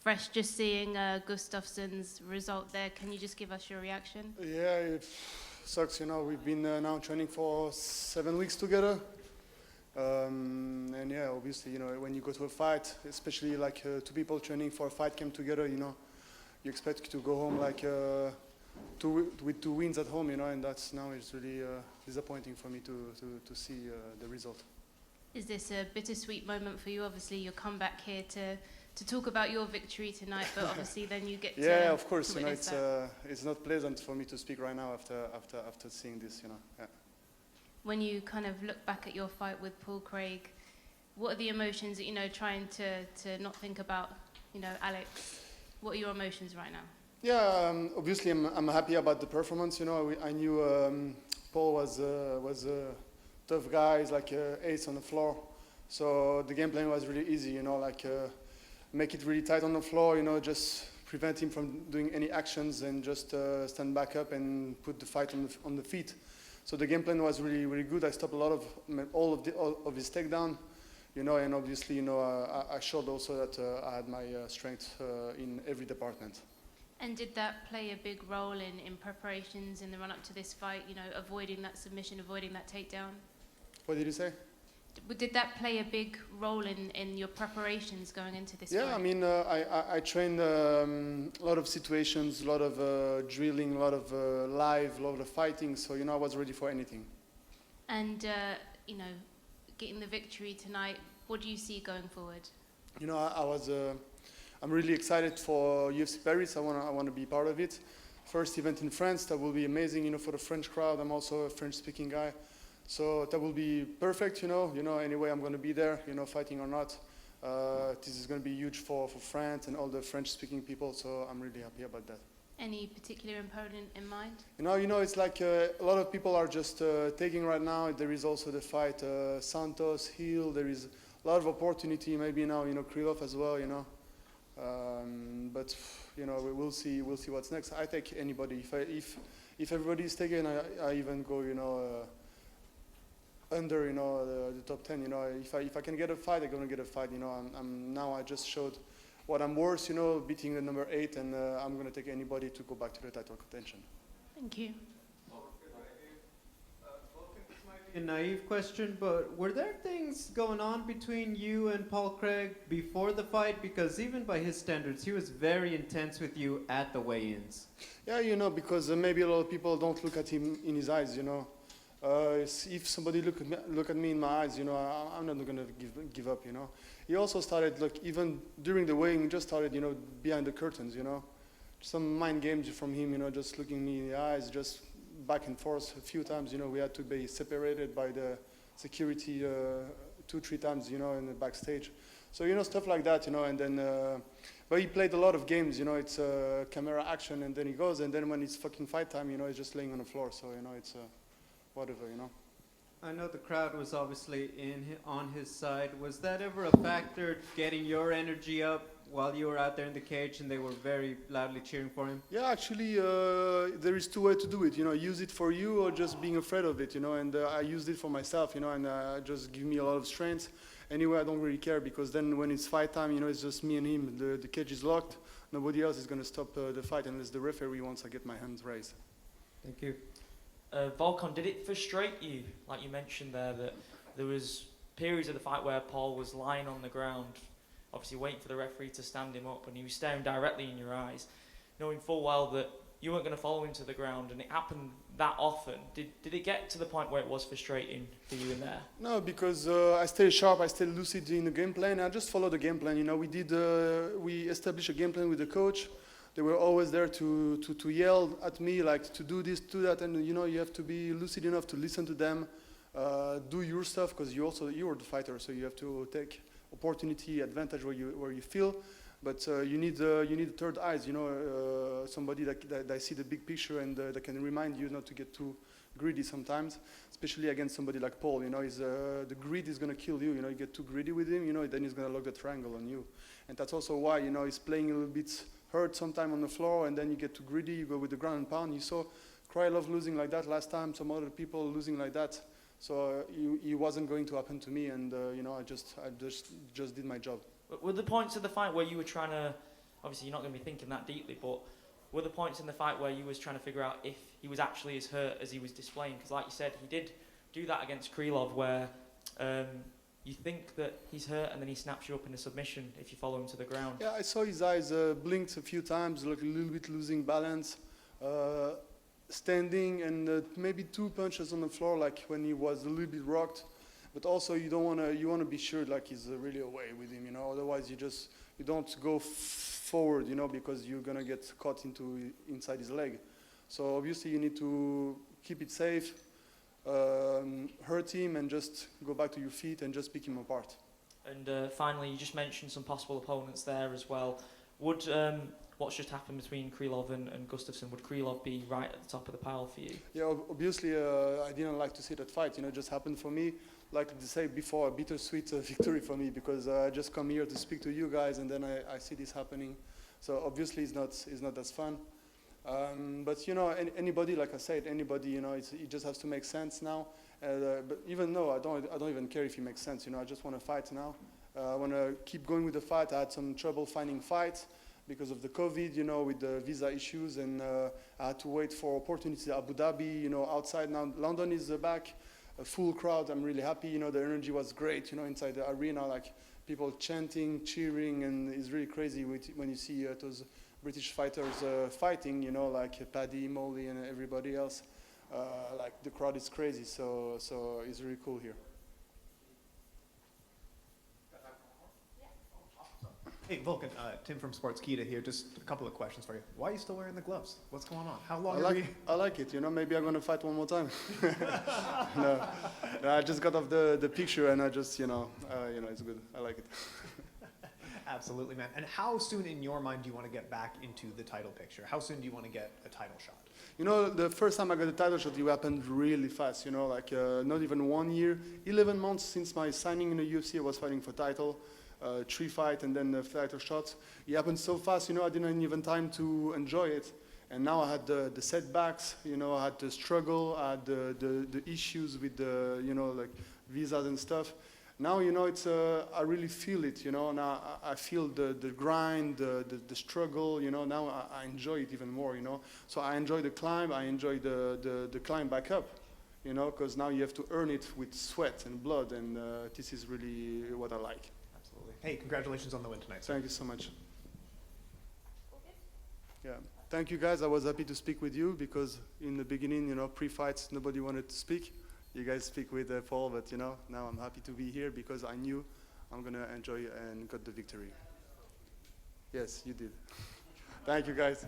fresh just seeing Gustafsson's result there. Can you just give us your reaction? Yeah, it sucks, we've been now training for 7 weeks together. And yeah, obviously, when you go to a fight, especially like two people training for a fight camp together, you expect to go home like with 2 wins at home, and that's now it's really disappointing for me to see the result. Is this a bittersweet moment for you? Obviously, you'll come back here to talk about your victory tonight, but obviously then you get to yeah, of course, it's not pleasant for me to speak right now after seeing this, Yeah. When you kind of look back at your fight with Paul Craig, what are the emotions, trying to not think about, Alex? What are your emotions right now? Yeah, obviously I'm happy about the performance. I knew Paul was a tough guy. He's like ace on the floor. So the game plan was really easy. Make it really tight on the floor. just prevent him from doing any actions and just stand back up and put the fight on the feet. So the game plan was really, really good. I stopped a lot of all of his takedown, and obviously, I showed also that I had my strength in every department. And did that play a big role in preparations in the run-up to this fight, avoiding that submission, avoiding that takedown? What did you say? Did that play a big role in your preparations going into this fight? Yeah, I mean, I trained a lot of situations, a lot of drilling, a lot of live, a lot of fighting, so, I was ready for anything. And, getting the victory tonight, what do you see going forward? I'm really excited for UFC Paris. I want to be part of it. First event in France, that will be amazing, for the French crowd. I'm also a French-speaking guy. So that will be perfect, anyway, I'm going to be there, fighting or not. This is going to be huge for France and all the French-speaking people, so I'm really happy about that. Any particular opponent in mind? It's like a lot of people are just taking right now. There is also the fight Santos, Hill. There is a lot of opportunity, maybe now, Krylov as well, But, we'll see what's next. I take anybody. If everybody is taken, I even go, under the top 10. If I can get a fight, I'm gonna get a fight. I just showed what I'm worth, beating the number 8, and I'm gonna take anybody to go back to the title contention. Thank you. Volkan, this might be a naive question, but were there things going on between you and Paul Craig before the fight? Because even by his standards, he was very intense with you at the weigh-ins. Yeah, because maybe a lot of people don't look at him in his eyes, if somebody look at me in my eyes, I'm not gonna give up, He also started, even during the weighing, he just started, behind the curtains, Some mind games from him, just looking me in the eyes, just back and forth a few times, we had to be separated by the security 2-3 times, in the backstage. So, stuff like that, and then, but he played a lot of games, it's camera action, and then he goes, and then when it's fucking fight time, he's just laying on the floor, so, it's whatever, I know the crowd was obviously on his side. Was that ever a factor, getting your energy up while you were out there in the cage and they were very loudly cheering for him? Yeah, actually, there is 2 ways to do it. Use it for you or just being afraid of it. And I used it for myself. And just give me a lot of strength. Anyway, I don't really care because then when it's fight time, it's just me and him. The cage is locked. Nobody else is going to stop the fight unless the referee wants I get my hands raised. Thank you. Volkan, did it frustrate you, like you mentioned there, that there was periods of the fight where Paul was lying on the ground, obviously waiting for the referee to stand him up, and he was staring directly in your eyes, knowing full well that you weren't going to follow him to the ground, and it happened that often. Did it get to the point where it was frustrating for you in there? No, because I stay sharp, I stay lucid in the game plan. I just follow the game plan. We established a game plan with the coach. They were always there to yell at me, like to do this, do that, and you have to be lucid enough to listen to them, do your stuff, because you are the fighter, so you have to take opportunity, advantage where you feel, but you need third eyes, somebody that see the big picture and that can remind you not to get too greedy sometimes, especially against somebody like Paul. The greed is gonna kill you. You get too greedy with him, then he's gonna lock the triangle on you, and that's also why he's playing a little bit hurt sometime on the floor, and then you get too greedy, you go with the ground and pound. You saw Krylov losing like that last time, some other people losing like that. So it wasn't going to happen to me, and I just did my job. Were the points of the fight where you were trying to obviously you're not going to be thinking that deeply, but were there points in the fight where you was trying to figure out if he was actually as hurt as he was displaying? Because like you said, he did do that against Krylov where you think that he's hurt and then he snaps you up in a submission if you follow him to the ground. Yeah, I saw his eyes blinked a few times, like a little bit losing balance, standing, and maybe 2 punches on the floor, like when he was a little bit rocked. But also you don't want to, you want to be sure like he's really away with him, you know. Otherwise you don't go forward, you know, because you're gonna get caught inside his leg. So obviously you need to keep it safe, hurt him, and just go back to your feet and just pick him apart. And finally, you just mentioned some possible opponents there as well. Would what's just happened between Krylov and Gustafsson, would Krylov be right at the top of the pile for you? Yeah, obviously I didn't like to see that fight. You know, it just happened for me. Like to say before, a bittersweet victory for me, because I just come here to speak to you guys, and then I see this happening. So obviously it's not as fun. But you know, anybody, like I said, anybody, you know, it just has to make sense now. But even though I don't even care if it makes sense. You know, I just want to fight now. I want to keep going with the fight. I had some trouble finding fights because of the COVID, you know, with the visa issues, and I had to wait for opportunities. Abu Dhabi, you know, outside now. London is back. A full crowd. I'm really happy. You know, the energy was great. You know, inside the arena, like people chanting, cheering, and it's really crazy when you see those British fighters fighting. You know, like Paddy, Molly, and everybody else. Like the crowd is crazy. So it's really cool here. Hey, Volkan, Tim from Sportskeeda here. Just a couple of questions for you. Why are you still wearing the gloves? What's going on? How long are we? I like it. You know, maybe I'm gonna fight one more time. No, I just got off the picture, and I just, you know, it's good. I like it. Absolutely, man. And how soon, in your mind, do you want to get back into the title picture? How soon do you want to get a title shot? You know, the first time I got a title shot, it happened really fast. You know, like not even 1 year, 11 months since my signing in the UFC, I was fighting for title. 3 fights and then the title shot. It happened so fast, you know, I didn't even time to enjoy it. And now I had the setbacks, you know, I had the struggle, I had the issues with the, you know, like visas and stuff. Now, you know, it's I really feel it, you know. Now I feel the grind, the struggle, you know. Now I enjoy it even more, you know. So I enjoy the climb, I enjoy the climb back up, you know, because now you have to earn it with sweat and blood, and this is really what I like. Hey, congratulations on the win tonight, sir. Thank you so much. Yeah, thank you guys. I was happy to speak with you because in the beginning, you know, pre-fights, nobody wanted to speak. You guys speak with Paul, but you know, now I'm happy to be here because I knew I'm gonna enjoy and got the victory. Yes, you did. Thank you guys.